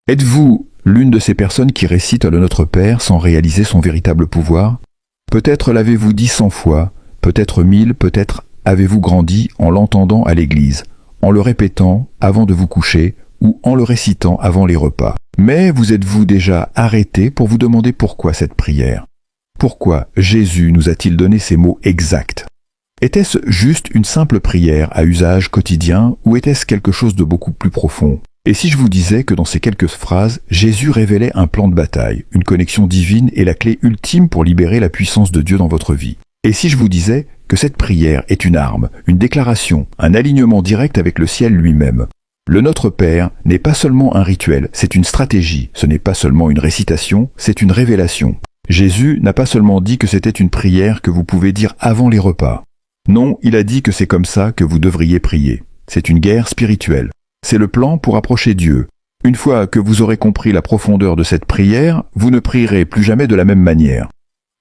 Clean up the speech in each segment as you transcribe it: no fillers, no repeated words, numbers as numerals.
Êtes-vous l'une de ces personnes qui récitent le Notre Père sans réaliser son véritable pouvoir? Peut-être l'avez-vous dit 100 fois, peut-être 1000, peut-être avez-vous grandi en l'entendant à l'église, en le répétant avant de vous coucher ou en le récitant avant les repas. Mais vous êtes-vous déjà arrêté pour vous demander pourquoi cette prière? Pourquoi Jésus nous a-t-il donné ces mots exacts? Était-ce juste une simple prière à usage quotidien ou était-ce quelque chose de beaucoup plus profond? Et si je vous disais que dans ces quelques phrases, Jésus révélait un plan de bataille, une connexion divine et la clé ultime pour libérer la puissance de Dieu dans votre vie? Et si je vous disais que cette prière est une arme, une déclaration, un alignement direct avec le ciel lui-même? Le Notre Père n'est pas seulement un rituel, c'est une stratégie, ce n'est pas seulement une récitation, c'est une révélation. Jésus n'a pas seulement dit que c'était une prière que vous pouvez dire avant les repas. Non, il a dit que c'est comme ça que vous devriez prier. C'est une guerre spirituelle. C'est le plan pour approcher Dieu. Une fois que vous aurez compris la profondeur de cette prière, vous ne prierez plus jamais de la même manière.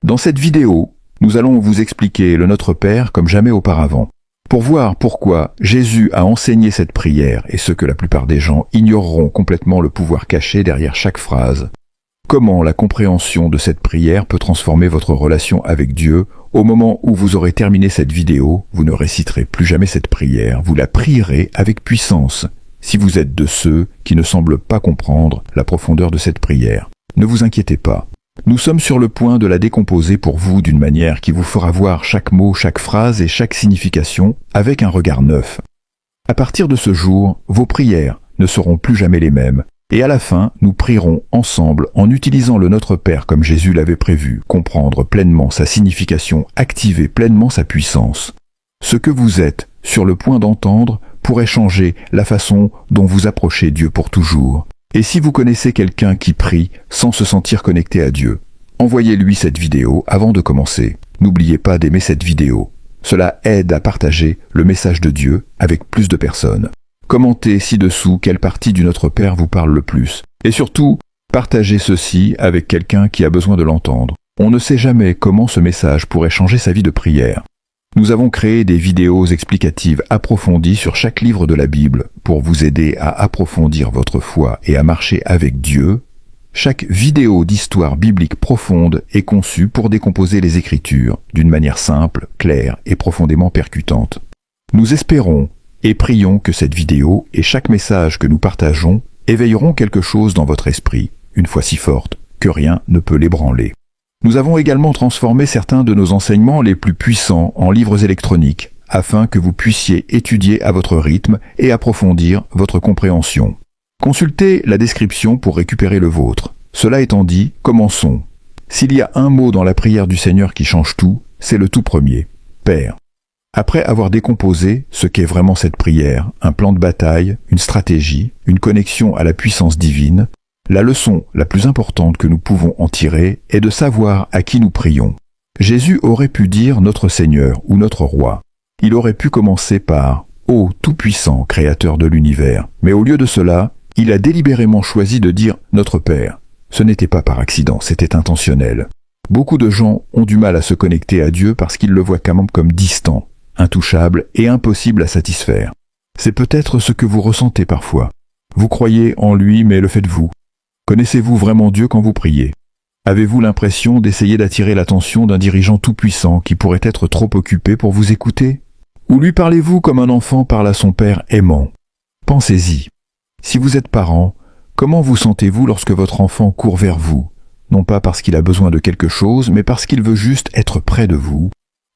Dans cette vidéo, nous allons vous expliquer le Notre Père comme jamais auparavant. Pour voir pourquoi Jésus a enseigné cette prière et ce que la plupart des gens ignoreront complètement le pouvoir caché derrière chaque phrase. Comment la compréhension de cette prière peut transformer votre relation avec Dieu. Au moment où vous aurez terminé cette vidéo, vous ne réciterez plus jamais cette prière, vous la prierez avec puissance. Si vous êtes de ceux qui ne semblent pas comprendre la profondeur de cette prière, ne vous inquiétez pas. Nous sommes sur le point de la décomposer pour vous d'une manière qui vous fera voir chaque mot, chaque phrase et chaque signification avec un regard neuf. À partir de ce jour, vos prières ne seront plus jamais les mêmes. Et à la fin, nous prierons ensemble en utilisant le Notre Père comme Jésus l'avait prévu, comprendre pleinement sa signification, activer pleinement sa puissance. Ce que vous êtes sur le point d'entendre pourrait changer la façon dont vous approchez Dieu pour toujours. Et si vous connaissez quelqu'un qui prie sans se sentir connecté à Dieu, envoyez-lui cette vidéo avant de commencer. N'oubliez pas d'aimer cette vidéo. Cela aide à partager le message de Dieu avec plus de personnes. Commentez ci-dessous quelle partie du Notre Père vous parle le plus. Et surtout, partagez ceci avec quelqu'un qui a besoin de l'entendre. On ne sait jamais comment ce message pourrait changer sa vie de prière. Nous avons créé des vidéos explicatives approfondies sur chaque livre de la Bible pour vous aider à approfondir votre foi et à marcher avec Dieu. Chaque vidéo d'histoire biblique profonde est conçue pour décomposer les Écritures d'une manière simple, claire et profondément percutante. Nous espérons et prions que cette vidéo et chaque message que nous partageons éveilleront quelque chose dans votre esprit, une foi si forte que rien ne peut l'ébranler. Nous avons également transformé certains de nos enseignements les plus puissants en livres électroniques, afin que vous puissiez étudier à votre rythme et approfondir votre compréhension. Consultez la description pour récupérer le vôtre. Cela étant dit, commençons. S'il y a un mot dans la prière du Seigneur qui change tout, c'est le tout premier, Père. Après avoir décomposé ce qu'est vraiment cette prière, un plan de bataille, une stratégie, une connexion à la puissance divine, la leçon la plus importante que nous pouvons en tirer est de savoir à qui nous prions. Jésus aurait pu dire notre Seigneur ou notre Roi. Il aurait pu commencer par « Ô Tout-Puissant, Créateur de l'univers », mais au lieu de cela, il a délibérément choisi de dire « Notre Père ». Ce n'était pas par accident, c'était intentionnel. Beaucoup de gens ont du mal à se connecter à Dieu parce qu'ils le voient quand même comme distant, intouchable et impossible à satisfaire. C'est peut-être ce que vous ressentez parfois. Vous croyez en lui, mais le faites-vous? Connaissez-vous vraiment Dieu quand vous priez? Avez-vous l'impression d'essayer d'attirer l'attention d'un dirigeant tout-puissant qui pourrait être trop occupé pour vous écouter? Ou lui parlez-vous comme un enfant parle à son père aimant? Pensez-y. Si vous êtes parent, comment vous sentez-vous lorsque votre enfant court vers vous? Non pas parce qu'il a besoin de quelque chose, mais parce qu'il veut juste être près de vous.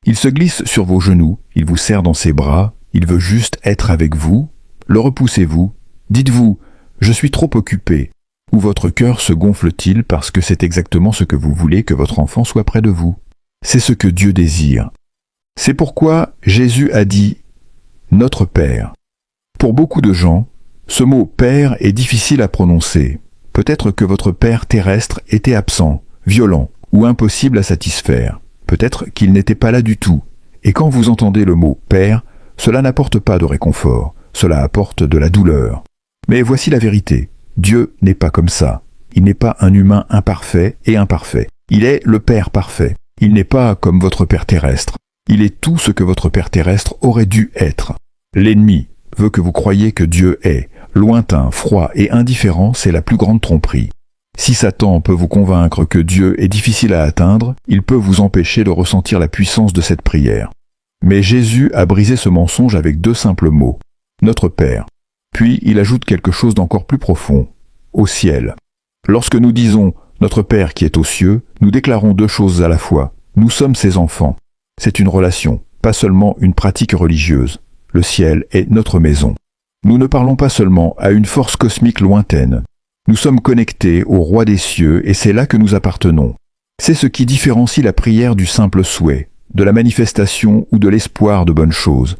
Il se glisse sur vos genoux, il vous serre dans ses bras, il veut juste être avec vous. Le repoussez-vous? Dites-vous « Je suis trop occupé ». Ou votre cœur se gonfle-t-il parce que c'est exactement ce que vous voulez que votre enfant soit près de vous? C'est ce que Dieu désire. C'est pourquoi Jésus a dit « Notre Père ». Pour beaucoup de gens, ce mot « Père » est difficile à prononcer. Peut-être que votre Père terrestre était absent, violent ou impossible à satisfaire. Peut-être qu'il n'était pas là du tout. Et quand vous entendez le mot « Père », cela n'apporte pas de réconfort, cela apporte de la douleur. Mais voici la vérité. Dieu n'est pas comme ça. Il n'est pas un humain imparfait et imparfait. Il est le Père parfait. Il n'est pas comme votre Père terrestre. Il est tout ce que votre Père terrestre aurait dû être. L'ennemi, veut que vous croyiez que Dieu est lointain, froid et indifférent, c'est la plus grande tromperie. Si Satan peut vous convaincre que Dieu est difficile à atteindre, il peut vous empêcher de ressentir la puissance de cette prière. Mais Jésus a brisé ce mensonge avec 2 simples mots. Notre Père. Puis il ajoute quelque chose d'encore plus profond. Au ciel. Lorsque nous disons « Notre Père qui est aux cieux », nous déclarons 2 choses à la fois. Nous sommes ses enfants. C'est une relation, pas seulement une pratique religieuse. Le ciel est notre maison. Nous ne parlons pas seulement à une force cosmique lointaine. Nous sommes connectés au Roi des cieux et c'est là que nous appartenons. C'est ce qui différencie la prière du simple souhait, de la manifestation ou de l'espoir de bonnes choses.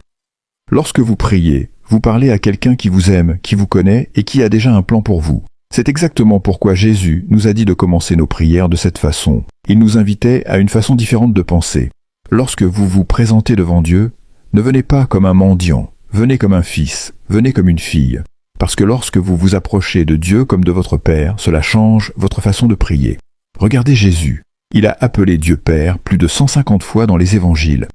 Lorsque vous priez, vous parlez à quelqu'un qui vous aime, qui vous connaît et qui a déjà un plan pour vous. C'est exactement pourquoi Jésus nous a dit de commencer nos prières de cette façon. Il nous invitait à une façon différente de penser. Lorsque vous vous présentez devant Dieu, ne venez pas comme un mendiant, venez comme un fils, venez comme une fille. Parce que lorsque vous vous approchez de Dieu comme de votre Père, cela change votre façon de prier. Regardez Jésus. Il a appelé Dieu Père plus de 150 fois dans les évangiles.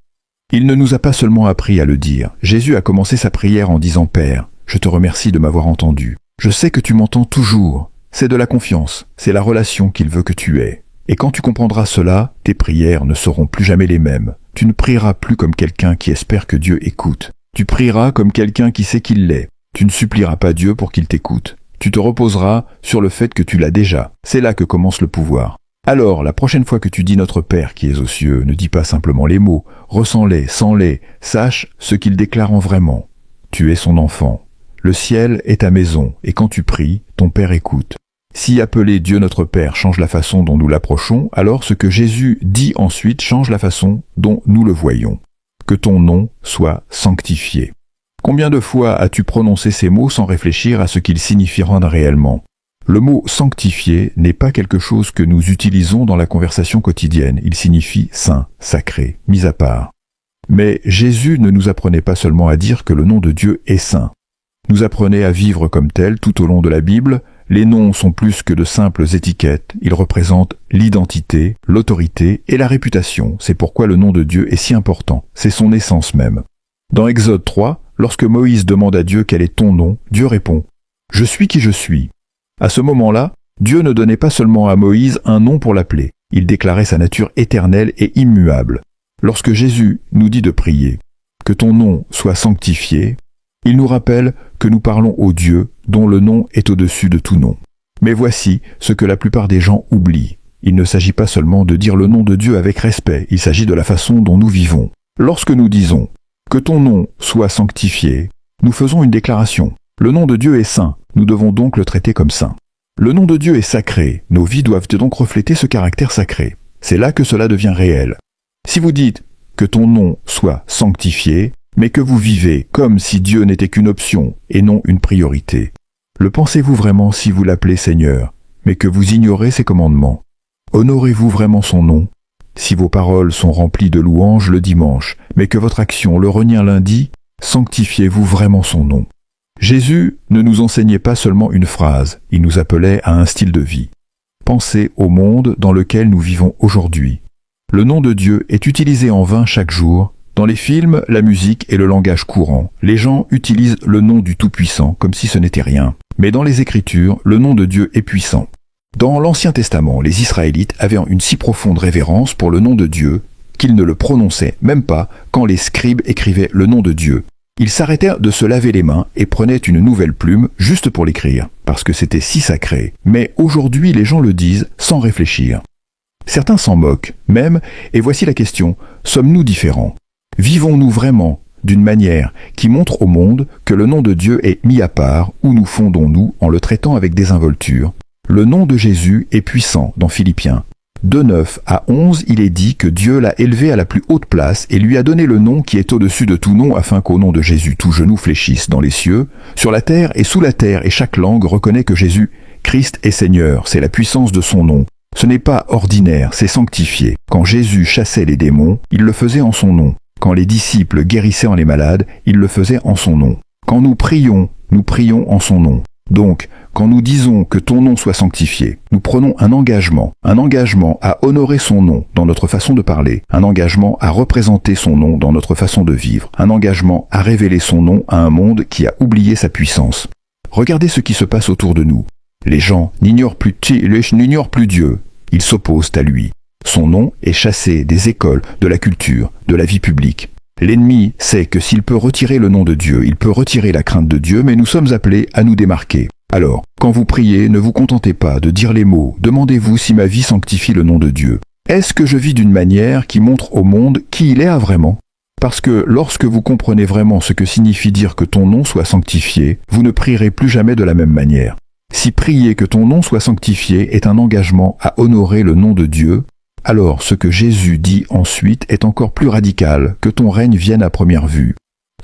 Il ne nous a pas seulement appris à le dire. Jésus a commencé sa prière en disant « Père, je te remercie de m'avoir entendu. Je sais que tu m'entends toujours. C'est de la confiance, c'est la relation qu'il veut que tu aies. Et quand tu comprendras cela, tes prières ne seront plus jamais les mêmes. Tu ne prieras plus comme quelqu'un qui espère que Dieu écoute. Tu prieras comme quelqu'un qui sait qu'il l'est. Tu ne supplieras pas Dieu pour qu'il t'écoute. Tu te reposeras sur le fait que tu l'as déjà. C'est là que commence le pouvoir. Alors, la prochaine fois que tu dis Notre Père qui es aux cieux, ne dis pas simplement les mots, ressens-les, sens-les, sache ce qu'il déclare en vraiment. Tu es son enfant. Le ciel est ta maison, et quand tu pries, ton Père écoute. Si appeler Dieu notre Père change la façon dont nous l'approchons, alors ce que Jésus dit ensuite change la façon dont nous le voyons. Que ton nom soit sanctifié. Combien de fois as-tu prononcé ces mots sans réfléchir à ce qu'ils signifieront réellement ? Le mot « sanctifié » n'est pas quelque chose que nous utilisons dans la conversation quotidienne. Il signifie « saint »,« sacré »,« mis à part ». Mais Jésus ne nous apprenait pas seulement à dire que le nom de Dieu est saint. Nous apprenait à vivre comme tel tout au long de la Bible. Les noms sont plus que de simples étiquettes. Ils représentent l'identité, l'autorité et la réputation. C'est pourquoi le nom de Dieu est si important. C'est son essence même. Dans Exode 3, lorsque Moïse demande à Dieu quel est ton nom, Dieu répond « Je suis qui je suis ». À ce moment-là, Dieu ne donnait pas seulement à Moïse un nom pour l'appeler, il déclarait sa nature éternelle et immuable. Lorsque Jésus nous dit de prier « Que ton nom soit sanctifié », il nous rappelle que nous parlons au Dieu dont le nom est au-dessus de tout nom. Mais voici ce que la plupart des gens oublient. Il ne s'agit pas seulement de dire le nom de Dieu avec respect, il s'agit de la façon dont nous vivons. Lorsque nous disons « Que ton nom soit sanctifié », nous faisons une déclaration. Le nom de Dieu est saint, nous devons donc le traiter comme saint. Le nom de Dieu est sacré, nos vies doivent donc refléter ce caractère sacré. C'est là que cela devient réel. Si vous dites « Que ton nom soit sanctifié », mais que vous vivez comme si Dieu n'était qu'une option et non une priorité, le pensez-vous vraiment si vous l'appelez Seigneur, mais que vous ignorez ses commandements? Honorez-vous vraiment son nom? Si vos paroles sont remplies de louanges le dimanche, mais que votre action le renie lundi, sanctifiez-vous vraiment son nom? Jésus ne nous enseignait pas seulement une phrase, il nous appelait à un style de vie. Pensez au monde dans lequel nous vivons aujourd'hui. Le nom de Dieu est utilisé en vain chaque jour. Dans les films, la musique et le langage courant, les gens utilisent le nom du Tout-Puissant comme si ce n'était rien. Mais dans les Écritures, le nom de Dieu est puissant. Dans l'Ancien Testament, les Israélites avaient une si profonde révérence pour le nom de Dieu qu'ils ne le prononçaient même pas quand les scribes écrivaient le nom de Dieu. Ils s'arrêtèrent de se laver les mains et prenaient une nouvelle plume juste pour l'écrire, parce que c'était si sacré. Mais aujourd'hui, les gens le disent sans réfléchir. Certains s'en moquent, même, et voici la question, sommes-nous différents ? Vivons-nous vraiment d'une manière qui montre au monde que le nom de Dieu est mis à part ou nous fondons-nous en le traitant avec désinvolture? Le nom de Jésus est puissant dans Philippiens. De 9 à 11, il est dit que Dieu l'a élevé à la plus haute place et lui a donné le nom qui est au-dessus de tout nom afin qu'au nom de Jésus tout genou fléchisse dans les cieux, sur la terre et sous la terre et chaque langue reconnaît que Jésus, Christ est Seigneur, c'est la puissance de son nom. Ce n'est pas ordinaire, c'est sanctifié. Quand Jésus chassait les démons, il le faisait en son nom. Quand les disciples guérissaient les malades, ils le faisaient en son nom. Quand nous prions en son nom. Donc, Quand nous disons que ton nom soit sanctifié, nous prenons un engagement à honorer son nom dans notre façon de parler, un engagement à représenter son nom dans notre façon de vivre, un engagement à révéler son nom à un monde qui a oublié sa puissance. Regardez ce qui se passe autour de nous. Les gens n'ignorent plus Dieu, ils s'opposent à lui. Son nom est chassé des écoles, de la culture, de la vie publique. L'ennemi sait que s'il peut retirer le nom de Dieu, il peut retirer la crainte de Dieu, mais nous sommes appelés à nous démarquer. Alors, quand vous priez, ne vous contentez pas de dire les mots, demandez-vous si ma vie sanctifie le nom de Dieu. Est-ce que je vis d'une manière qui montre au monde qui il est vraiment ? Parce que lorsque vous comprenez vraiment ce que signifie dire que ton nom soit sanctifié, vous ne prierez plus jamais de la même manière. Si prier que ton nom soit sanctifié est un engagement à honorer le nom de Dieu, alors ce que Jésus dit ensuite est encore plus radical, que ton règne vienne à première vue.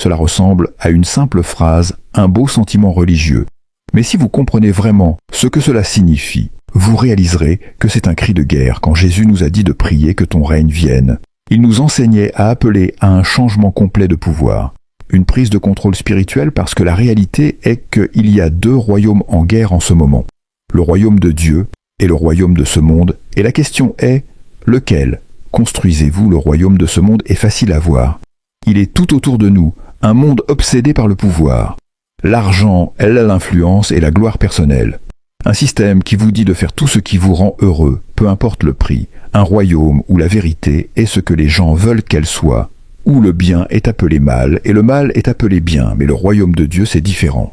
Cela ressemble à une simple phrase, un beau sentiment religieux. Mais si vous comprenez vraiment ce que cela signifie, vous réaliserez que c'est un cri de guerre quand Jésus nous a dit de prier que ton règne vienne. Il nous enseignait à appeler à un changement complet de pouvoir, une prise de contrôle spirituel parce que la réalité est qu'il y a deux royaumes en guerre en ce moment, le royaume de Dieu et le royaume de ce monde, et la question est, lequel construisez-vous le royaume de ce monde est facile à voir. Il est tout autour de nous, un monde obsédé par le pouvoir. L'argent, l'influence et la gloire personnelle. Un système qui vous dit de faire tout ce qui vous rend heureux, peu importe le prix. Un royaume où la vérité est ce que les gens veulent qu'elle soit, où le bien est appelé mal et le mal est appelé bien, mais le royaume de Dieu c'est différent.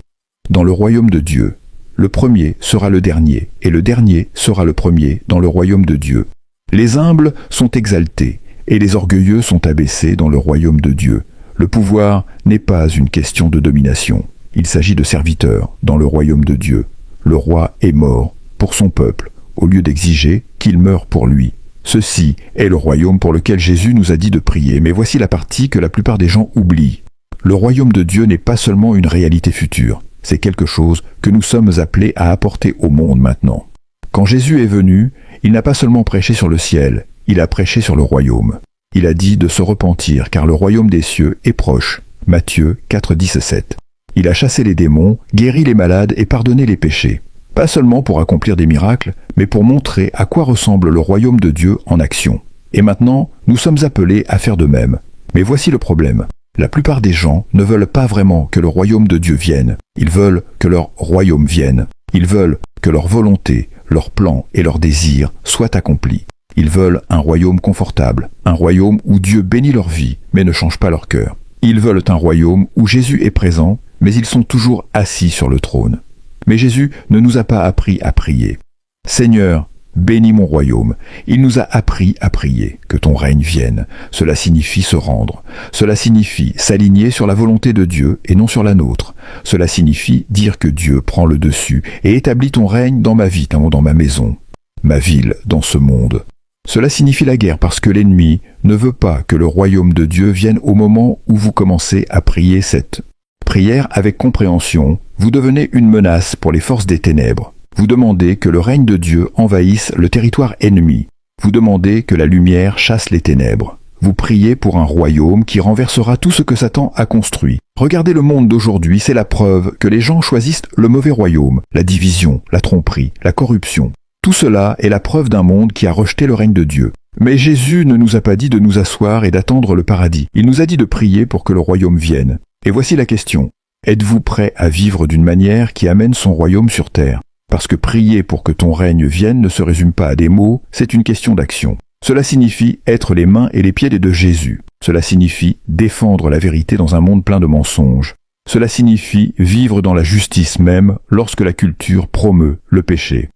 Dans le royaume de Dieu, le premier sera le dernier et le dernier sera le premier dans le royaume de Dieu. Les humbles sont exaltés et les orgueilleux sont abaissés dans le royaume de Dieu. Le pouvoir n'est pas une question de domination. Il s'agit de serviteurs dans le royaume de Dieu. Le roi est mort pour son peuple, au lieu d'exiger qu'il meure pour lui. Ceci est le royaume pour lequel Jésus nous a dit de prier, mais voici la partie que la plupart des gens oublient. Le royaume de Dieu n'est pas seulement une réalité future, c'est quelque chose que nous sommes appelés à apporter au monde maintenant. Quand Jésus est venu, il n'a pas seulement prêché sur le ciel, il a prêché sur le royaume. Il a dit de se repentir, car le royaume des cieux est proche. Matthieu 4, 17. Il a chassé les démons, guéri les malades et pardonné les péchés. Pas seulement pour accomplir des miracles, mais pour montrer à quoi ressemble le royaume de Dieu en action. Et maintenant, nous sommes appelés à faire de même. Mais voici le problème. La plupart des gens ne veulent pas vraiment que le royaume de Dieu vienne. Ils veulent que leur royaume vienne. Ils veulent que leur volonté, leurs plans et leurs désirs soient accomplis. Ils veulent un royaume confortable, un royaume où Dieu bénit leur vie, mais ne change pas leur cœur. Ils veulent un royaume où Jésus est présent, mais ils sont toujours assis sur le trône. Mais Jésus ne nous a pas appris à prier. Seigneur, bénis mon royaume. Il nous a appris à prier, que ton règne vienne. Cela signifie se rendre. Cela signifie s'aligner sur la volonté de Dieu et non sur la nôtre. Cela signifie dire que Dieu prend le dessus et établit ton règne dans ma vie, dans ma maison, ma ville, dans ce monde. Cela signifie la guerre parce que l'ennemi ne veut pas que le royaume de Dieu vienne au moment où vous commencez à prier cette prière avec compréhension. Vous devenez une menace pour les forces des ténèbres. Vous demandez que le règne de Dieu envahisse le territoire ennemi. Vous demandez que la lumière chasse les ténèbres. Vous priez pour un royaume qui renversera tout ce que Satan a construit. Regardez le monde d'aujourd'hui, c'est la preuve que les gens choisissent le mauvais royaume, la division, la tromperie, la corruption. Tout cela est la preuve d'un monde qui a rejeté le règne de Dieu. Mais Jésus ne nous a pas dit de nous asseoir et d'attendre le paradis. Il nous a dit de prier pour que le royaume vienne. Et voici la question. Êtes-vous prêt à vivre d'une manière qui amène son royaume sur terre ? Parce que prier pour que ton règne vienne ne se résume pas à des mots, c'est une question d'action. Cela signifie être les mains et les pieds de Jésus. Cela signifie défendre la vérité dans un monde plein de mensonges. Cela signifie vivre dans la justice même lorsque la culture promeut le péché.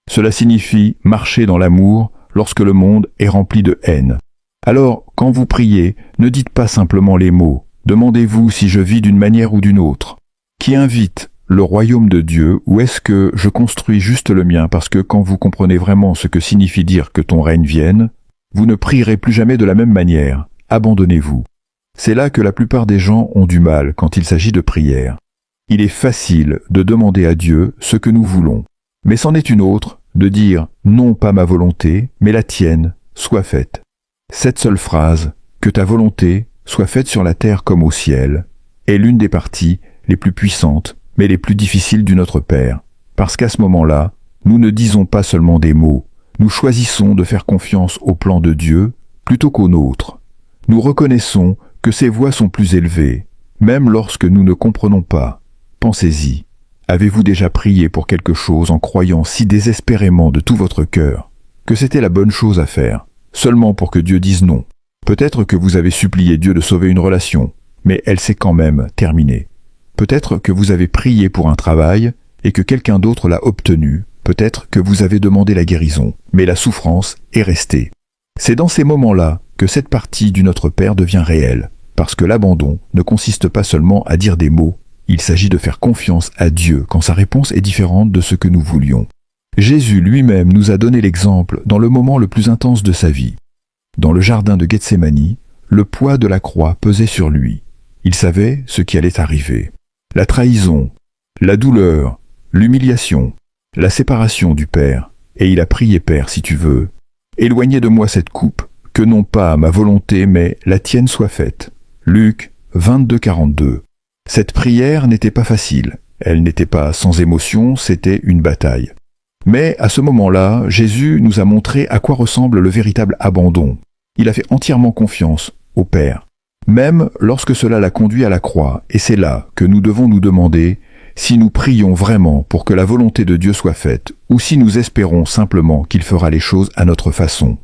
Cela signifie marcher dans l'amour lorsque le monde est rempli de haine. Alors, quand vous priez, ne dites pas simplement les mots. Demandez-vous si je vis d'une manière ou d'une autre. Qui invite le royaume de Dieu ou est-ce que je construis juste le mien parce que quand vous comprenez vraiment ce que signifie dire que ton règne vienne, vous ne prierez plus jamais de la même manière. Abandonnez-vous. C'est là que la plupart des gens ont du mal quand il s'agit de prière. Il est facile de demander à Dieu ce que nous voulons, mais c'en est une autre de dire « non pas ma volonté, mais la tienne, soit faite ». Cette seule phrase « que ta volonté soit faite sur la terre comme au ciel » est l'une des parties les plus puissantes, mais les plus difficiles du Notre Père, Parce qu'à ce moment-là, nous ne disons pas seulement des mots, nous choisissons de faire confiance au plan de Dieu plutôt qu'au nôtre. Nous reconnaissons que ses voies sont plus élevées, même lorsque nous ne comprenons pas. Pensez-y. Avez-vous déjà prié pour quelque chose en croyant si désespérément de tout votre cœur que c'était la bonne chose à faire, seulement pour que Dieu dise non? Peut-être que vous avez supplié Dieu de sauver une relation, mais elle s'est quand même terminée. Peut-être que vous avez prié pour un travail et que quelqu'un d'autre l'a obtenu. Peut-être que vous avez demandé la guérison, mais la souffrance est restée. C'est dans ces moments-là que cette partie du Notre Père devient réelle, parce que l'abandon ne consiste pas seulement à dire des mots, il s'agit de faire confiance à Dieu quand sa réponse est différente de ce que nous voulions. Jésus lui-même nous a donné l'exemple dans le moment le plus intense de sa vie. Dans le jardin de Gethsémani, le poids de la croix pesait sur lui. Il savait ce qui allait arriver. La trahison, la douleur, l'humiliation, la séparation du Père, et il a prié: Père, si tu veux, éloignez de moi cette coupe, que non pas ma volonté, mais la tienne soit faite. Luc 22, 42. Cette prière n'était pas facile, elle n'était pas sans émotion, c'était une bataille. Mais à ce moment-là, Jésus nous a montré à quoi ressemble le véritable abandon. Il a fait entièrement confiance au Père, même lorsque cela l'a conduit à la croix, et c'est là que nous devons nous demander si nous prions vraiment pour que la volonté de Dieu soit faite, ou si nous espérons simplement qu'il fera les choses à notre façon.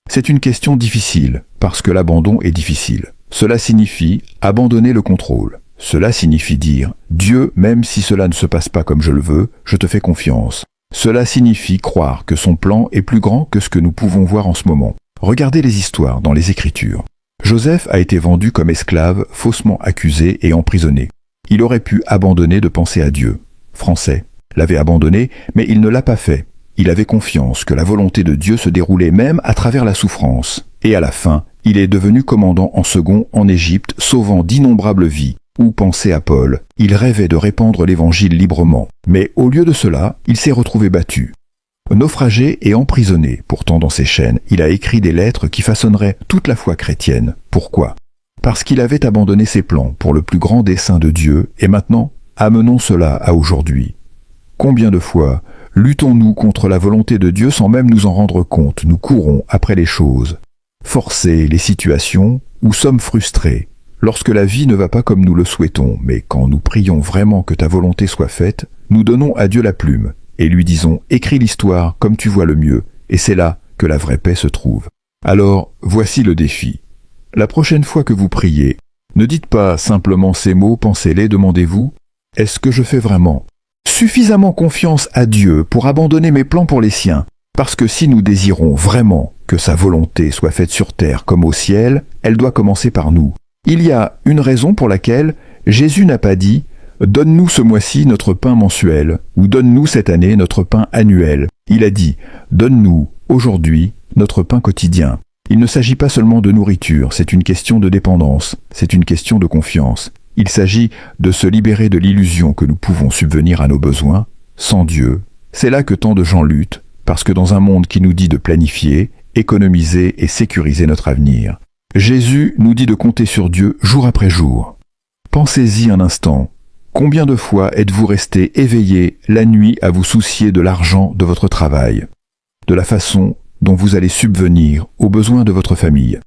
C'est une question difficile, parce que l'abandon est difficile. Cela signifie abandonner le contrôle. Cela signifie dire « Dieu, même si cela ne se passe pas comme je le veux, je te fais confiance ». Cela signifie croire que son plan est plus grand que ce que nous pouvons voir en ce moment. Regardez les histoires dans les Écritures. Joseph a été vendu comme esclave, faussement accusé et emprisonné. Il aurait pu abandonner de penser à Dieu. Français l'avait abandonné, mais il ne l'a pas fait. Il avait confiance que la volonté de Dieu se déroulait même à travers la souffrance. Et à la fin, il est devenu commandant en second en Égypte, sauvant d'innombrables vies. Ou pensez à Paul, il rêvait de répandre l'évangile librement. Mais au lieu de cela, il s'est retrouvé battu. Naufragé et emprisonné, pourtant dans ses chaînes, il a écrit des lettres qui façonneraient toute la foi chrétienne. Pourquoi ? Parce qu'il avait abandonné ses plans pour le plus grand dessein de Dieu, et maintenant, amenons cela à aujourd'hui. Combien de fois luttons-nous contre la volonté de Dieu sans même nous en rendre compte? Nous courons après les choses, forcer les situations, ou sommes frustrés lorsque la vie ne va pas comme nous le souhaitons, mais quand nous prions vraiment que ta volonté soit faite, nous donnons à Dieu la plume, et lui disons « Écris l'histoire comme tu vois le mieux », et c'est là que la vraie paix se trouve. Alors, voici le défi. La prochaine fois que vous priez, ne dites pas simplement ces mots, pensez-les, demandez-vous « Est-ce que je fais vraiment suffisamment confiance à Dieu pour abandonner mes plans pour les siens ?» Parce que si nous désirons vraiment que sa volonté soit faite sur terre comme au ciel, elle doit commencer par nous. Il y a une raison pour laquelle Jésus n'a pas dit « Donne-nous ce mois-ci notre pain mensuel » ou « Donne-nous cette année notre pain annuel ». Il a dit « Donne-nous aujourd'hui notre pain quotidien ». Il ne s'agit pas seulement de nourriture, c'est une question de dépendance, c'est une question de confiance. Il s'agit de se libérer de l'illusion que nous pouvons subvenir à nos besoins sans Dieu. C'est là que tant de gens luttent, parce que dans un monde qui nous dit de planifier, économiser et sécuriser notre avenir, Jésus nous dit de compter sur Dieu jour après jour. Pensez-y un instant. Combien de fois êtes-vous resté éveillé la nuit à vous soucier de l'argent de votre travail, de la façon dont vous allez subvenir aux besoins de votre famille?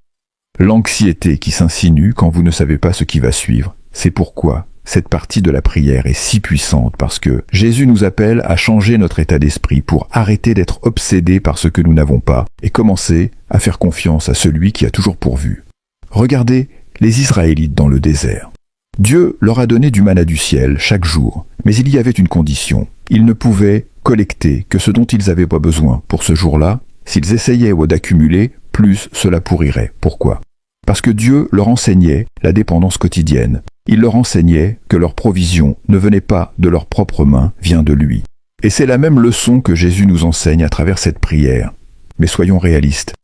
L'anxiété qui s'insinue quand vous ne savez pas ce qui va suivre, c'est pourquoi cette partie de la prière est si puissante, parce que Jésus nous appelle à changer notre état d'esprit pour arrêter d'être obsédés par ce que nous n'avons pas et commencer à faire confiance à celui qui a toujours pourvu. Regardez les Israélites dans le désert. Dieu leur a donné du manna du ciel chaque jour, mais il y avait une condition. Ils ne pouvaient collecter que ce dont ils n'avaient pas besoin pour ce jour-là. S'ils essayaient d'accumuler, plus cela pourrirait. Pourquoi ? Parce que Dieu leur enseignait la dépendance quotidienne. Il leur enseignait que leur provision ne venait pas de leurs propres mains, vient de lui. Et c'est la même leçon que Jésus nous enseigne à travers cette prière. Mais soyons réalistes.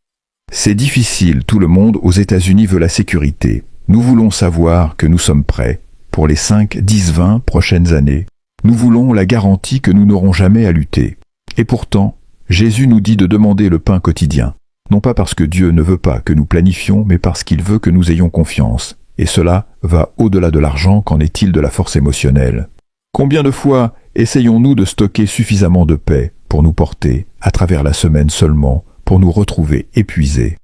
C'est difficile, tout le monde aux États-Unis veut la sécurité. Nous voulons savoir que nous sommes prêts pour les 5, 10, 20 prochaines années. Nous voulons la garantie que nous n'aurons jamais à lutter. Et pourtant, Jésus nous dit de demander le pain quotidien. Non pas parce que Dieu ne veut pas que nous planifions, mais parce qu'il veut que nous ayons confiance. Et cela va au-delà de l'argent, qu'en est-il de la force émotionnelle? Combien de fois essayons-nous de stocker suffisamment de paix pour nous porter, à travers la semaine seulement, pour nous retrouver épuisés?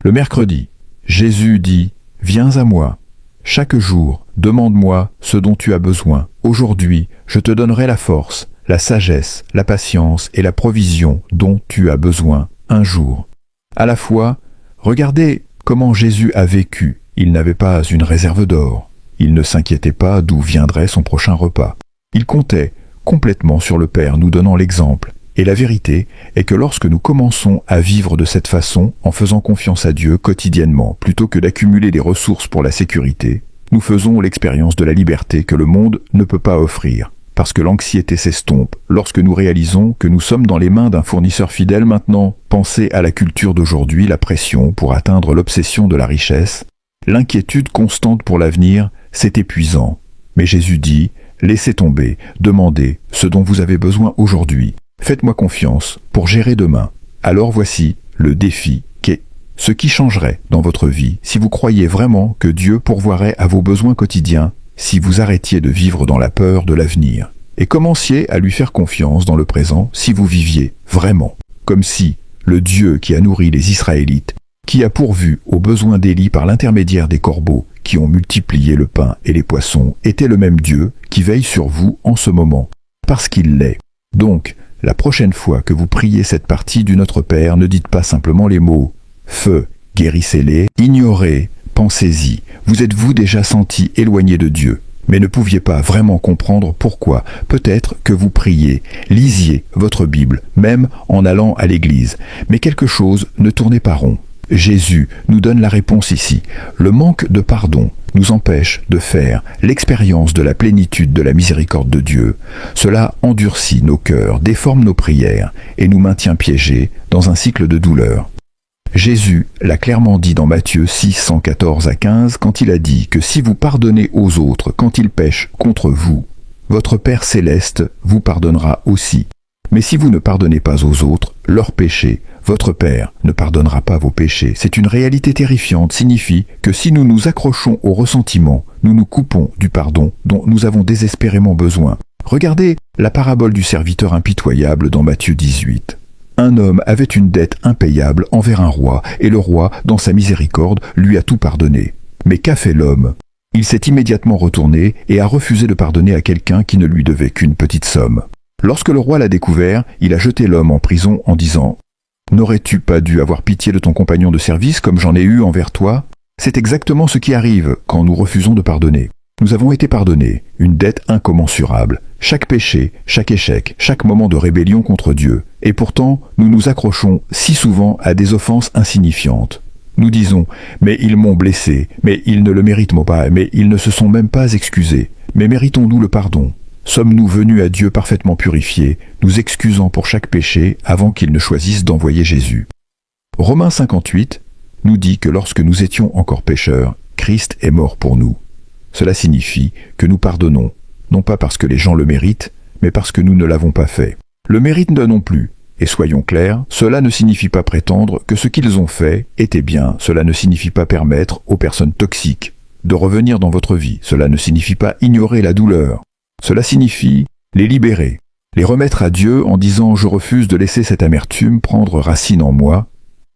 Le mercredi, Jésus dit « Viens à moi. Chaque jour, demande-moi ce dont tu as besoin. Aujourd'hui, je te donnerai la force, la sagesse, la patience et la provision dont tu as besoin un jour. » À la fois, regardez comment Jésus a vécu. Il n'avait pas une réserve d'or. Il ne s'inquiétait pas d'où viendrait son prochain repas. Il comptait complètement sur le Père, nous donnant l'exemple. Et la vérité est que lorsque nous commençons à vivre de cette façon, en faisant confiance à Dieu quotidiennement, plutôt que d'accumuler des ressources pour la sécurité, nous faisons l'expérience de la liberté que le monde ne peut pas offrir. Parce que l'anxiété s'estompe lorsque nous réalisons que nous sommes dans les mains d'un fournisseur fidèle maintenant. Pensez à la culture d'aujourd'hui, la pression pour atteindre l'obsession de la richesse. L'inquiétude constante pour l'avenir, c'est épuisant. Mais Jésus dit, laissez tomber, demandez ce dont vous avez besoin aujourd'hui. Faites-moi confiance pour gérer demain. Alors voici le défi qu'est ce qui changerait dans votre vie si vous croyez vraiment que Dieu pourvoirait à vos besoins quotidiens, si vous arrêtiez de vivre dans la peur de l'avenir et commenciez à lui faire confiance dans le présent si vous viviez vraiment comme si le Dieu qui a nourri les Israélites, qui a pourvu aux besoins d'Élie par l'intermédiaire des corbeaux qui ont multiplié le pain et les poissons, était le même Dieu qui veille sur vous en ce moment, parce qu'il l'est. Donc, la prochaine fois que vous priez cette partie du Notre Père, ne dites pas simplement les mots « Feu, guérissez-les », ignorez, pensez-y. Vous êtes-vous déjà senti éloigné de Dieu, mais ne pouviez pas vraiment comprendre pourquoi? Peut-être que vous priez, lisiez votre Bible, même en allant à l'église, mais quelque chose ne tournait pas rond. Jésus nous donne la réponse ici. Le manque de pardon nous empêche de faire l'expérience de la plénitude de la miséricorde de Dieu. Cela endurcit nos cœurs, déforme nos prières et nous maintient piégés dans un cycle de douleur. Jésus l'a clairement dit dans Matthieu 6, 114 à 15, quand il a dit que si vous pardonnez aux autres quand ils pêchent contre vous, votre Père céleste vous pardonnera aussi. Mais si vous ne pardonnez pas aux autres leurs péchés, votre Père ne pardonnera pas vos péchés. C'est une réalité terrifiante, signifie que si nous nous accrochons au ressentiment, nous nous coupons du pardon dont nous avons désespérément besoin. Regardez la parabole du serviteur impitoyable dans Matthieu 18. Un homme avait une dette impayable envers un roi, et le roi, dans sa miséricorde, lui a tout pardonné. Mais qu'a fait l'homme? Il s'est immédiatement retourné et a refusé de pardonner à quelqu'un qui ne lui devait qu'une petite somme. Lorsque le roi l'a découvert, il a jeté l'homme en prison en disant « N'aurais-tu pas dû avoir pitié de ton compagnon de service comme j'en ai eu envers toi ?» C'est exactement ce qui arrive quand nous refusons de pardonner. Nous avons été pardonnés, une dette incommensurable. Chaque péché, chaque échec, chaque moment de rébellion contre Dieu. Et pourtant, nous nous accrochons si souvent à des offenses insignifiantes. Nous disons « Mais ils m'ont blessé, mais ils ne le méritent pas, mais ils ne se sont même pas excusés. Mais méritons-nous le pardon ? Sommes-nous venus à Dieu parfaitement purifiés, nous excusant pour chaque péché avant qu'il ne choisisse d'envoyer Jésus ?» Romains 58 nous dit que lorsque nous étions encore pécheurs, Christ est mort pour nous. Cela signifie que nous pardonnons, non pas parce que les gens le méritent, mais parce que nous ne l'avons pas fait. Le mérite non plus. Et soyons clairs, cela ne signifie pas prétendre que ce qu'ils ont fait était bien. Cela ne signifie pas permettre aux personnes toxiques de revenir dans votre vie. Cela ne signifie pas ignorer la douleur. Cela signifie les libérer, les remettre à Dieu en disant « Je refuse de laisser cette amertume prendre racine en moi.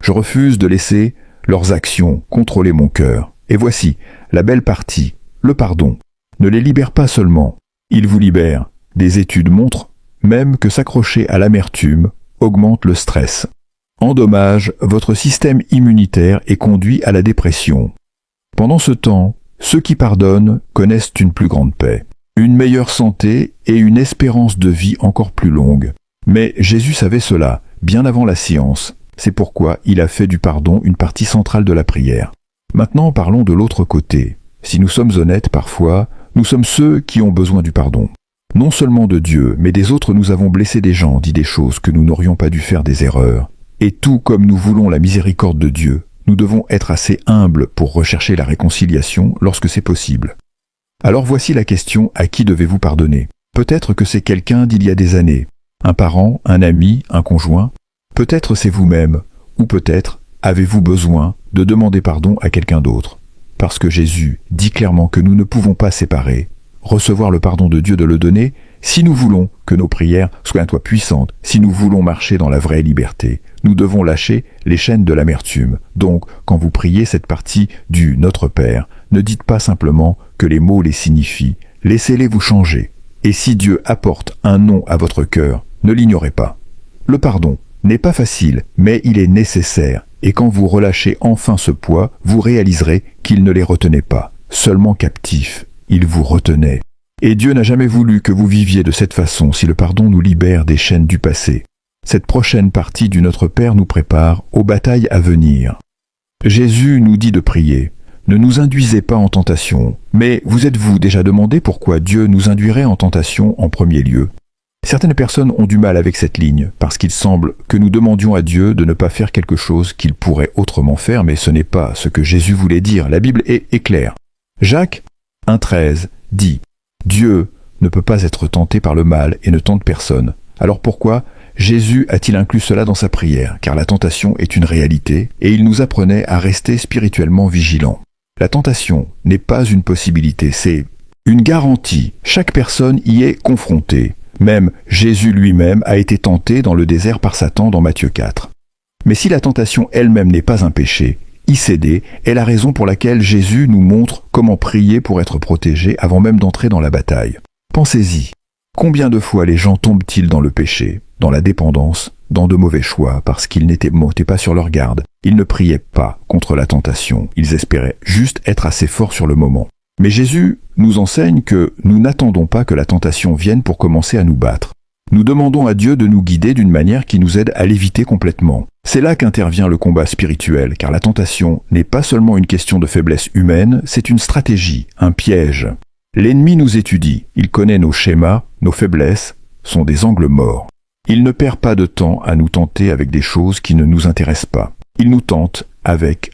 Je refuse de laisser leurs actions contrôler mon cœur. » Et voici la belle partie, le pardon. Ne les libère pas seulement, il vous libère. Des études montrent même que s'accrocher à l'amertume augmente le stress, endommage votre système immunitaire et conduit à la dépression. Pendant ce temps, ceux qui pardonnent connaissent une plus grande paix, une meilleure santé et une espérance de vie encore plus longue. Mais Jésus savait cela, bien avant la science. C'est pourquoi il a fait du pardon une partie centrale de la prière. Maintenant, parlons de l'autre côté. Si nous sommes honnêtes parfois, nous sommes ceux qui ont besoin du pardon. Non seulement de Dieu, mais des autres nous avons blessé des gens, dit des choses que nous n'aurions pas dû faire, des erreurs. Et tout comme nous voulons la miséricorde de Dieu, nous devons être assez humbles pour rechercher la réconciliation lorsque c'est possible. Alors voici la question, à qui devez-vous pardonner? Peut-être que c'est quelqu'un d'il y a des années, un parent, un ami, un conjoint. Peut-être c'est vous-même, ou peut-être avez-vous besoin de demander pardon à quelqu'un d'autre. Parce que Jésus dit clairement que nous ne pouvons pas séparer recevoir le pardon de Dieu, de le donner, si nous voulons que nos prières soient un toit puissantes, si nous voulons marcher dans la vraie liberté, nous devons lâcher les chaînes de l'amertume. Donc, quand vous priez cette partie du Notre Père, ne dites pas simplement que les mots les signifient, laissez-les vous changer. Et si Dieu apporte un nom à votre cœur, ne l'ignorez pas. Le pardon n'est pas facile, mais il est nécessaire, et quand vous relâchez enfin ce poids, vous réaliserez qu'il ne les retenait pas, seulement captifs, il vous retenait. Et Dieu n'a jamais voulu que vous viviez de cette façon si le pardon nous libère des chaînes du passé. Cette prochaine partie du Notre Père nous prépare aux batailles à venir. Jésus nous dit de prier. Ne nous induisez pas en tentation. Mais vous êtes-vous déjà demandé pourquoi Dieu nous induirait en tentation en premier lieu? Certaines personnes ont du mal avec cette ligne, parce qu'il semble que nous demandions à Dieu de ne pas faire quelque chose qu'il pourrait autrement faire, mais ce n'est pas ce que Jésus voulait dire. La Bible est claire. Jacques 1,13 dit « Dieu ne peut pas être tenté par le mal et ne tente personne. » Alors pourquoi Jésus a-t-il inclus cela dans sa prière? Car la tentation est une réalité et il nous apprenait à rester spirituellement vigilants. La tentation n'est pas une possibilité, c'est une garantie. Chaque personne y est confrontée. Même Jésus lui-même a été tenté dans le désert par Satan dans Matthieu 4. Mais si la tentation elle-même n'est pas un péché, y céder est la raison pour laquelle Jésus nous montre comment prier pour être protégé avant même d'entrer dans la bataille. Pensez-y. Combien de fois les gens tombent-ils dans le péché, dans la dépendance, dans de mauvais choix, parce qu'ils n'étaient pas sur leur garde? Ils ne priaient pas contre la tentation, ils espéraient juste être assez forts sur le moment. Mais Jésus nous enseigne que nous n'attendons pas que la tentation vienne pour commencer à nous battre. Nous demandons à Dieu de nous guider d'une manière qui nous aide à l'éviter complètement. C'est là qu'intervient le combat spirituel, car la tentation n'est pas seulement une question de faiblesse humaine, c'est une stratégie, un piège. L'ennemi nous étudie, il connaît nos schémas, nos faiblesses sont des angles morts. Il ne perd pas de temps à nous tenter avec des choses qui ne nous intéressent pas. Il nous tente avec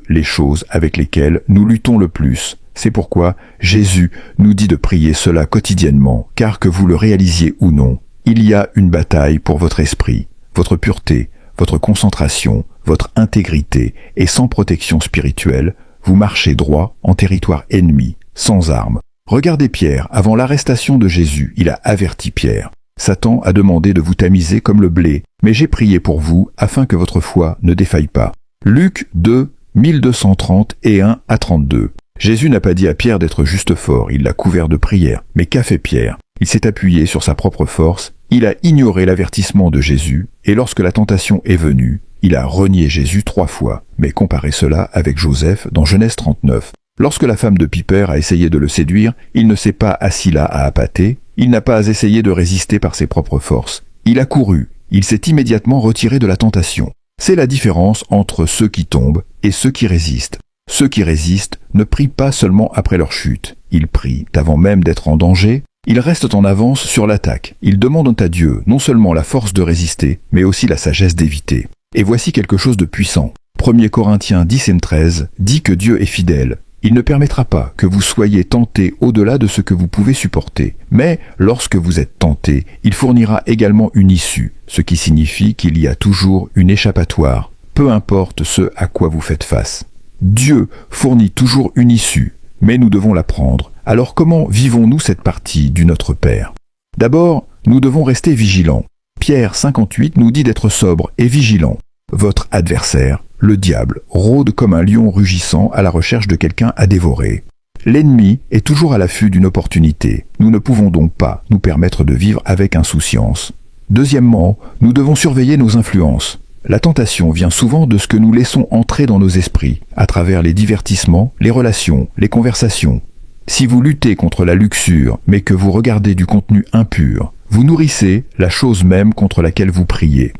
les choses avec lesquelles nous luttons le plus. C'est pourquoi Jésus nous dit de prier cela quotidiennement, car que vous le réalisiez ou non, il y a une bataille pour votre esprit, votre pureté, votre concentration, votre intégrité, et sans protection spirituelle, vous marchez droit en territoire ennemi, sans armes. Regardez Pierre, avant l'arrestation de Jésus, il a averti Pierre. Satan a demandé de vous tamiser comme le blé, mais j'ai prié pour vous afin que votre foi ne défaille pas. Luc 2, 1230 et 1 à 32. Jésus n'a pas dit à Pierre d'être juste fort, il l'a couvert de prière. Mais qu'a fait Pierre? Il s'est appuyé sur sa propre force, il a ignoré l'avertissement de Jésus, et lorsque la tentation est venue, il a renié Jésus 3 fois. Mais comparez cela avec Joseph dans Genèse 39. Lorsque la femme de Piper a essayé de le séduire, il ne s'est pas assis là à appâter, il n'a pas essayé de résister par ses propres forces. Il a couru, il s'est immédiatement retiré de la tentation. C'est la différence entre ceux qui tombent et ceux qui résistent. Ceux qui résistent ne prient pas seulement après leur chute, ils prient avant même d'être en danger, ils restent en avance sur l'attaque, ils demandent à Dieu non seulement la force de résister, mais aussi la sagesse d'éviter. Et voici quelque chose de puissant. 1 Corinthiens 10 et 13 dit que Dieu est fidèle. Il ne permettra pas que vous soyez tentés au-delà de ce que vous pouvez supporter. Mais lorsque vous êtes tentés, il fournira également une issue, ce qui signifie qu'il y a toujours une échappatoire, peu importe ce à quoi vous faites face. Dieu fournit toujours une issue, mais nous devons la prendre. Alors comment vivons-nous cette partie du Notre Père? D'abord, nous devons rester vigilants. Pierre 58 nous dit d'être sobre et vigilant. Votre adversaire, le diable, rôde comme un lion rugissant à la recherche de quelqu'un à dévorer. L'ennemi est toujours à l'affût d'une opportunité. Nous ne pouvons donc pas nous permettre de vivre avec insouciance. Deuxièmement, nous devons surveiller nos influences. La tentation vient souvent de ce que nous laissons entrer dans nos esprits, à travers les divertissements, les relations, les conversations. Si vous luttez contre la luxure, mais que vous regardez du contenu impur, vous nourrissez la chose même contre laquelle vous priez.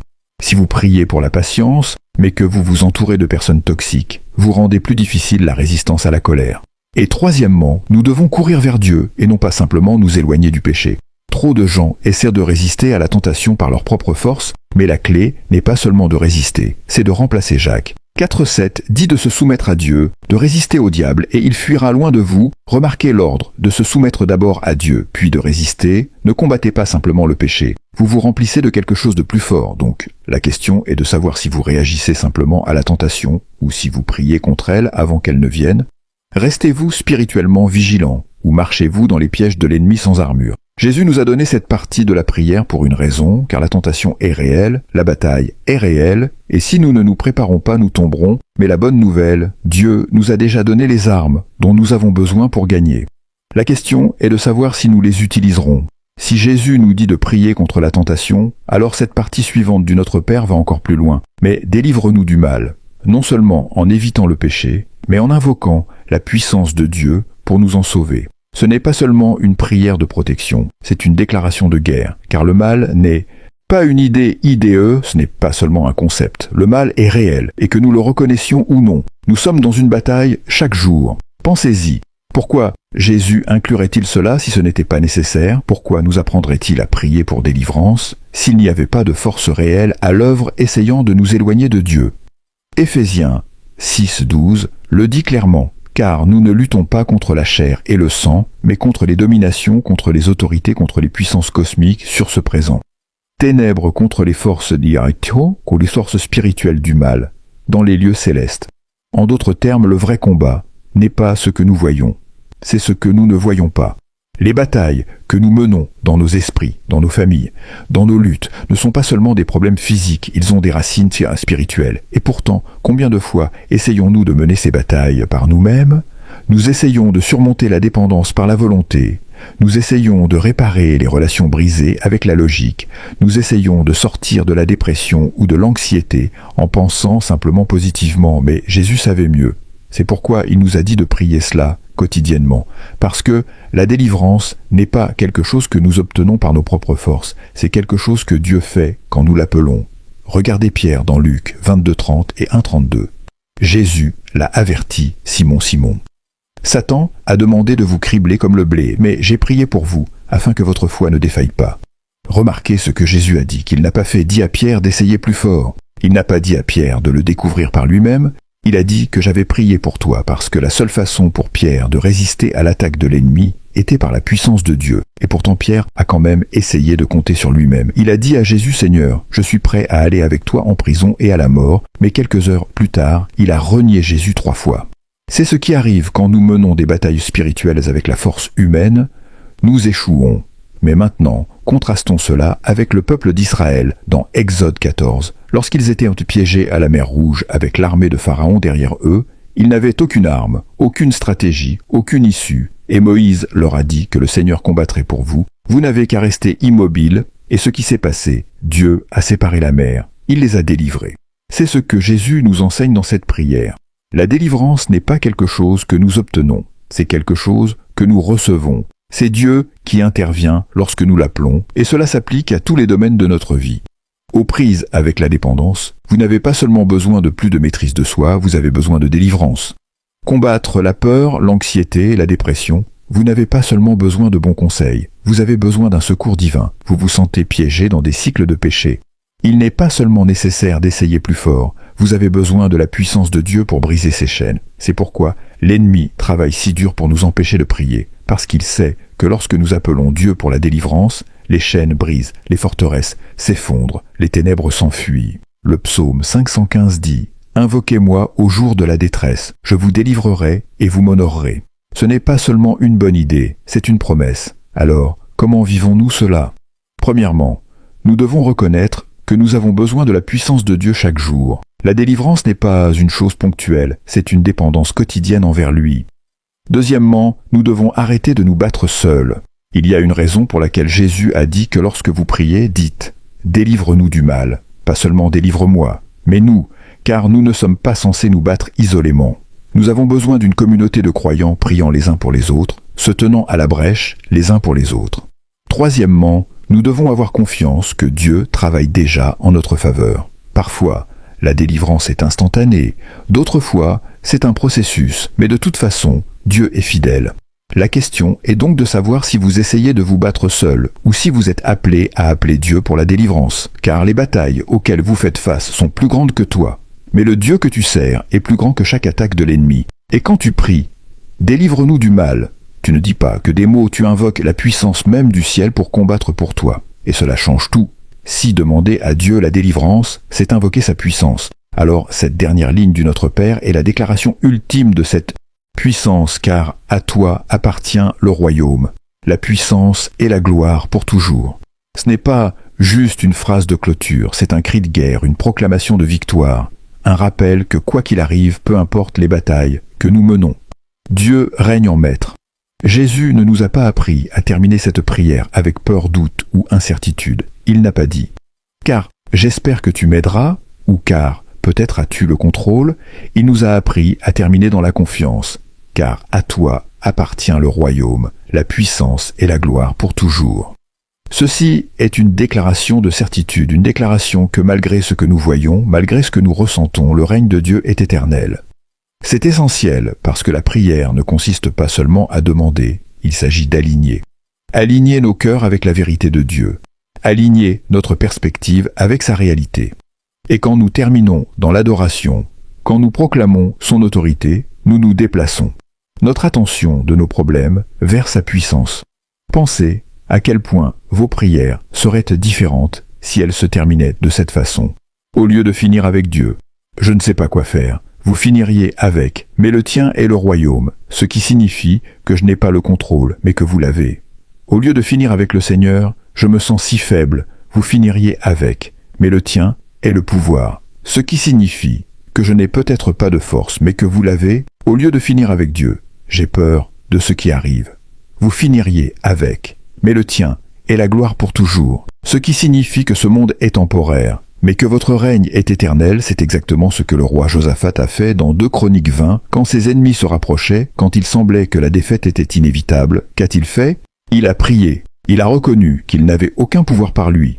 Si vous priez pour la patience, mais que vous vous entourez de personnes toxiques, vous rendez plus difficile la résistance à la colère. Et troisièmement, nous devons courir vers Dieu et non pas simplement nous éloigner du péché. Trop de gens essaient de résister à la tentation par leur propre force, mais la clé n'est pas seulement de résister, c'est de remplacer Jacques. 4,7 dit de se soumettre à Dieu, de résister au diable, et il fuira loin de vous. Remarquez l'ordre, de se soumettre d'abord à Dieu, puis de résister. Ne combattez pas simplement le péché. Vous vous remplissez de quelque chose de plus fort, donc la question est de savoir si vous réagissez simplement à la tentation, ou si vous priez contre elle avant qu'elle ne vienne. Restez-vous spirituellement vigilant, ou marchez-vous dans les pièges de l'ennemi sans armure? Jésus nous a donné cette partie de la prière pour une raison, car la tentation est réelle, la bataille est réelle, et si nous ne nous préparons pas, nous tomberons. Mais la bonne nouvelle, Dieu nous a déjà donné les armes dont nous avons besoin pour gagner. La question est de savoir si nous les utiliserons. Si Jésus nous dit de prier contre la tentation, alors cette partie suivante du Notre Père va encore plus loin. Mais délivre-nous du mal, non seulement en évitant le péché, mais en invoquant la puissance de Dieu pour nous en sauver. Ce n'est pas seulement une prière de protection, c'est une déclaration de guerre, car le mal n'est pas une idée idée, ce n'est pas seulement un concept. Le mal est réel, et que nous le reconnaissions ou non. Nous sommes dans une bataille chaque jour. Pensez-y. Pourquoi Jésus inclurait-il cela si ce n'était pas nécessaire? Pourquoi nous apprendrait-il à prier pour délivrance s'il n'y avait pas de force réelle à l'œuvre essayant de nous éloigner de Dieu? Éphésiens 6:12 le dit clairement. Car nous ne luttons pas contre la chair et le sang, mais contre les dominations, contre les autorités, contre les puissances cosmiques sur ce présent. Ténèbres contre les forces d'Iraito, ou les forces spirituelles du mal, dans les lieux célestes. En d'autres termes, le vrai combat n'est pas ce que nous voyons, c'est ce que nous ne voyons pas. Les batailles que nous menons dans nos esprits, dans nos familles, dans nos luttes, ne sont pas seulement des problèmes physiques, ils ont des racines spirituelles. Et pourtant, combien de fois essayons-nous de mener ces batailles par nous-mêmes? Nous essayons de surmonter la dépendance par la volonté, nous essayons de réparer les relations brisées avec la logique, nous essayons de sortir de la dépression ou de l'anxiété en pensant simplement positivement, mais Jésus savait mieux. C'est pourquoi il nous a dit de prier cela quotidiennement, parce que la délivrance n'est pas quelque chose que nous obtenons par nos propres forces, c'est quelque chose que Dieu fait quand nous l'appelons. Regardez Pierre dans Luc 22:30 et 1:32. Jésus l'a averti, Simon, Simon. Satan a demandé de vous cribler comme le blé, mais j'ai prié pour vous, afin que votre foi ne défaille pas. Remarquez ce que Jésus a dit, qu'il n'a pas dit à Pierre d'essayer plus fort. Il n'a pas dit à Pierre de le découvrir par lui-même. Il a dit que j'avais prié pour toi parce que la seule façon pour Pierre de résister à l'attaque de l'ennemi était par la puissance de Dieu. Et pourtant Pierre a quand même essayé de compter sur lui-même. Il a dit à Jésus, Seigneur, je suis prêt à aller avec toi en prison et à la mort, mais quelques heures plus tard, il a renié Jésus 3 fois. C'est ce qui arrive quand nous menons des batailles spirituelles avec la force humaine, nous échouons. Mais maintenant, contrastons cela avec le peuple d'Israël dans Exode 14. Lorsqu'ils étaient piégés à la mer Rouge avec l'armée de Pharaon derrière eux, ils n'avaient aucune arme, aucune stratégie, aucune issue. Et Moïse leur a dit que le Seigneur combattrait pour vous. Vous n'avez qu'à rester immobile. Et ce qui s'est passé, Dieu a séparé la mer. Il les a délivrés. C'est ce que Jésus nous enseigne dans cette prière. La délivrance n'est pas quelque chose que nous obtenons. C'est quelque chose que nous recevons. C'est Dieu qui intervient lorsque nous l'appelons, et cela s'applique à tous les domaines de notre vie. Aux prises avec la dépendance, vous n'avez pas seulement besoin de plus de maîtrise de soi, vous avez besoin de délivrance. Combattre la peur, l'anxiété, la dépression, vous n'avez pas seulement besoin de bons conseils, vous avez besoin d'un secours divin. Vous vous sentez piégé dans des cycles de péché. Il n'est pas seulement nécessaire d'essayer plus fort, vous avez besoin de la puissance de Dieu pour briser ces chaînes. C'est pourquoi l'ennemi travaille si dur pour nous empêcher de prier, parce qu'il sait que lorsque nous appelons Dieu pour la délivrance, les chaînes brisent, les forteresses s'effondrent, les ténèbres s'enfuient. Le psaume 515 dit « Invoquez-moi au jour de la détresse, je vous délivrerai et vous m'honorerez. » Ce n'est pas seulement une bonne idée, c'est une promesse. Alors, comment vivons-nous cela? Premièrement, nous devons reconnaître que nous avons besoin de la puissance de Dieu chaque jour. La délivrance n'est pas une chose ponctuelle, c'est une dépendance quotidienne envers lui. Deuxièmement, nous devons arrêter de nous battre seuls. Il y a une raison pour laquelle Jésus a dit que lorsque vous priez, dites « Délivre-nous du mal ». Pas seulement « Délivre-moi », mais nous, car nous ne sommes pas censés nous battre isolément. Nous avons besoin d'une communauté de croyants priant les uns pour les autres, se tenant à la brèche les uns pour les autres. Troisièmement, nous devons avoir confiance que Dieu travaille déjà en notre faveur. Parfois, la délivrance est instantanée, d'autres fois, c'est un processus, mais de toute façon, Dieu est fidèle. La question est donc de savoir si vous essayez de vous battre seul ou si vous êtes appelé à appeler Dieu pour la délivrance, car les batailles auxquelles vous faites face sont plus grandes que toi. Mais le Dieu que tu sers est plus grand que chaque attaque de l'ennemi. Et quand tu pries, délivre-nous du mal, tu ne dis pas que des mots, tu invoques la puissance même du ciel pour combattre pour toi. Et cela change tout. Si demander à Dieu la délivrance, c'est invoquer sa puissance. Alors cette dernière ligne du Notre Père est la déclaration ultime de cette Puissance, car à toi appartient le royaume, la puissance et la gloire pour toujours. Ce n'est pas juste une phrase de clôture, c'est un cri de guerre, une proclamation de victoire, un rappel que quoi qu'il arrive, peu importe les batailles que nous menons, Dieu règne en maître. Jésus ne nous a pas appris à terminer cette prière avec peur, doute ou incertitude. Il n'a pas dit « car j'espère que tu m'aideras » ou « car peut-être as-tu le contrôle ». Il nous a appris à terminer dans la confiance, car à toi appartient le royaume, la puissance et la gloire pour toujours. Ceci est une déclaration de certitude, une déclaration que malgré ce que nous voyons, malgré ce que nous ressentons, le règne de Dieu est éternel. C'est essentiel parce que la prière ne consiste pas seulement à demander, il s'agit d'aligner. Aligner nos cœurs avec la vérité de Dieu, aligner notre perspective avec sa réalité. Et quand nous terminons dans l'adoration, quand nous proclamons son autorité, nous nous déplaçons. Notre attention de nos problèmes vers sa puissance. Pensez à quel point vos prières seraient différentes si elles se terminaient de cette façon. Au lieu de finir avec Dieu, je ne sais pas quoi faire, vous finiriez avec « mais le tien est le royaume », ce qui signifie que je n'ai pas le contrôle, mais que vous l'avez. Au lieu de finir avec le Seigneur, je me sens si faible, vous finiriez avec « mais le tien est le pouvoir », ce qui signifie que je n'ai peut-être pas de force, mais que vous l'avez. Au lieu de finir avec Dieu, j'ai peur de ce qui arrive. Vous finiriez avec « mais le tien est la gloire pour toujours », ce qui signifie que ce monde est temporaire, mais que votre règne est éternel. C'est exactement ce que le roi Josaphat a fait dans 2 Chroniques 20, quand ses ennemis se rapprochaient, quand il semblait que la défaite était inévitable. Qu'a-t-il fait? Il a prié, il a reconnu qu'il n'avait aucun pouvoir par lui.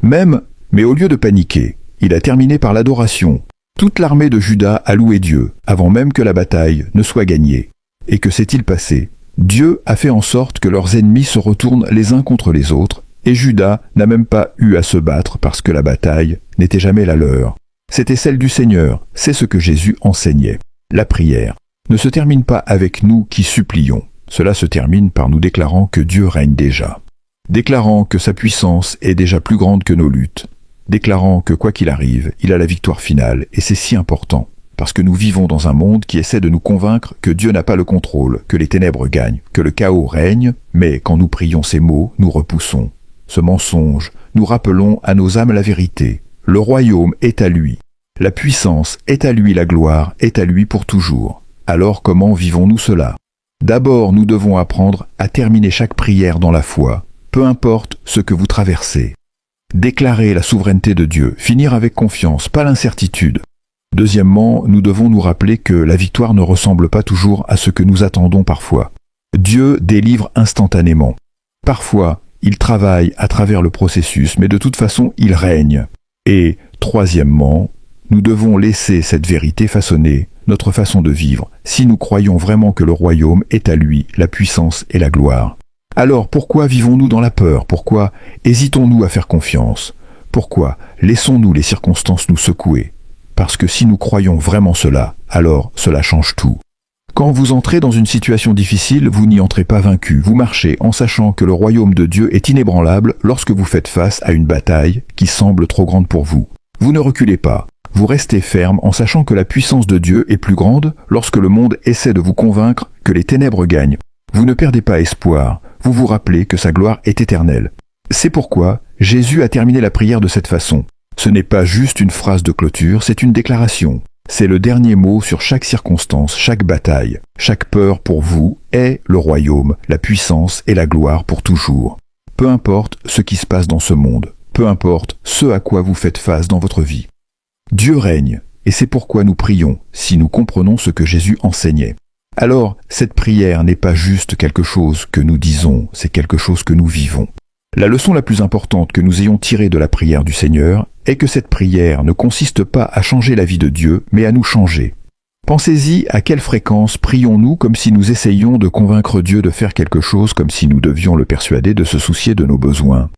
Mais au lieu de paniquer, il a terminé par l'adoration. Toute l'armée de Juda a loué Dieu, avant même que la bataille ne soit gagnée. Et que s'est-il passé? Dieu a fait en sorte que leurs ennemis se retournent les uns contre les autres, et Juda n'a même pas eu à se battre parce que la bataille n'était jamais la leur. C'était celle du Seigneur, c'est ce que Jésus enseignait. La prière ne se termine pas avec nous qui supplions, cela se termine par nous déclarant que Dieu règne déjà, déclarant que sa puissance est déjà plus grande que nos luttes, déclarant que quoi qu'il arrive, il a la victoire finale, et c'est si important, parce que nous vivons dans un monde qui essaie de nous convaincre que Dieu n'a pas le contrôle, que les ténèbres gagnent, que le chaos règne, mais quand nous prions ces mots, nous repoussons ce mensonge, nous rappelons à nos âmes la vérité. Le royaume est à lui, la puissance est à lui, la gloire est à lui pour toujours. Alors comment vivons-nous cela? D'abord, nous devons apprendre à terminer chaque prière dans la foi, peu importe ce que vous traversez. Déclarer la souveraineté de Dieu, finir avec confiance, pas l'incertitude. Deuxièmement, nous devons nous rappeler que la victoire ne ressemble pas toujours à ce que nous attendons parfois. Dieu délivre instantanément. Parfois, il travaille à travers le processus, mais de toute façon, il règne. Et, troisièmement, nous devons laisser cette vérité façonner notre façon de vivre, si nous croyons vraiment que le royaume est à lui, la puissance et la gloire. Alors, pourquoi vivons-nous dans la peur? Pourquoi hésitons-nous à faire confiance? Pourquoi laissons-nous les circonstances nous secouer? Parce que si nous croyons vraiment cela, alors cela change tout. Quand vous entrez dans une situation difficile, vous n'y entrez pas vaincu. Vous marchez en sachant que le royaume de Dieu est inébranlable lorsque vous faites face à une bataille qui semble trop grande pour vous. Vous ne reculez pas. Vous restez ferme en sachant que la puissance de Dieu est plus grande lorsque le monde essaie de vous convaincre que les ténèbres gagnent. Vous ne perdez pas espoir. Vous vous rappelez que sa gloire est éternelle. C'est pourquoi Jésus a terminé la prière de cette façon. Ce n'est pas juste une phrase de clôture, c'est une déclaration. C'est le dernier mot sur chaque circonstance, chaque bataille. Chaque peur pour vous est le royaume, la puissance et la gloire pour toujours. Peu importe ce qui se passe dans ce monde, peu importe ce à quoi vous faites face dans votre vie. Dieu règne, et c'est pourquoi nous prions, si nous comprenons ce que Jésus enseignait. Alors, cette prière n'est pas juste quelque chose que nous disons, c'est quelque chose que nous vivons. La leçon la plus importante que nous ayons tirée de la prière du Seigneur est que cette prière ne consiste pas à changer la vie de Dieu, mais à nous changer. Pensez-y, à quelle fréquence prions-nous comme si nous essayions de convaincre Dieu de faire quelque chose, comme si nous devions le persuader de se soucier de nos besoins.